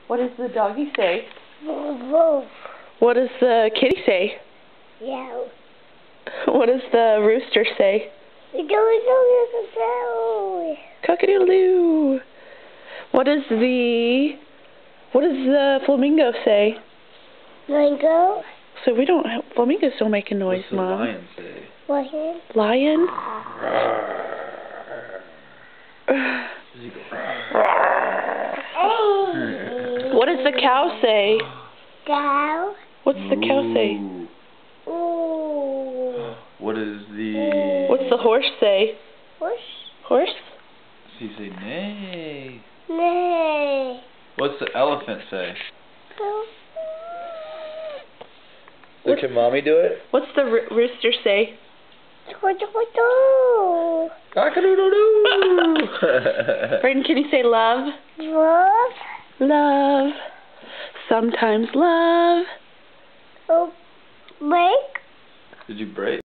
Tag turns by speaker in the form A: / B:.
A: What does the doggy say?
B: Woof.
A: What does the kitty say?
B: Yeah.
A: What does the rooster say? Cock-a-doodle-doo. What does the flamingo say?
B: Flamingo?
A: So flamingos don't make a noise,
C: What's the
A: Mom.
C: lion say?
B: Lion?
A: Lion?
C: Does he go?
A: What does the cow say?
B: Cow?
A: What's the cow say?
B: Ooh.
C: What is the...
A: What's the horse say?
B: Horse?
A: Horse?
C: Does he say neigh?
B: Nay.
C: What's the elephant say?
B: Go.
C: So can Mommy do it?
A: What's the rooster say?
C: Cock-a-doodle-doo!
A: Brayden, can you say love?
B: Love.
A: Love. Sometimes love.
B: Oh, break.
C: Did you break?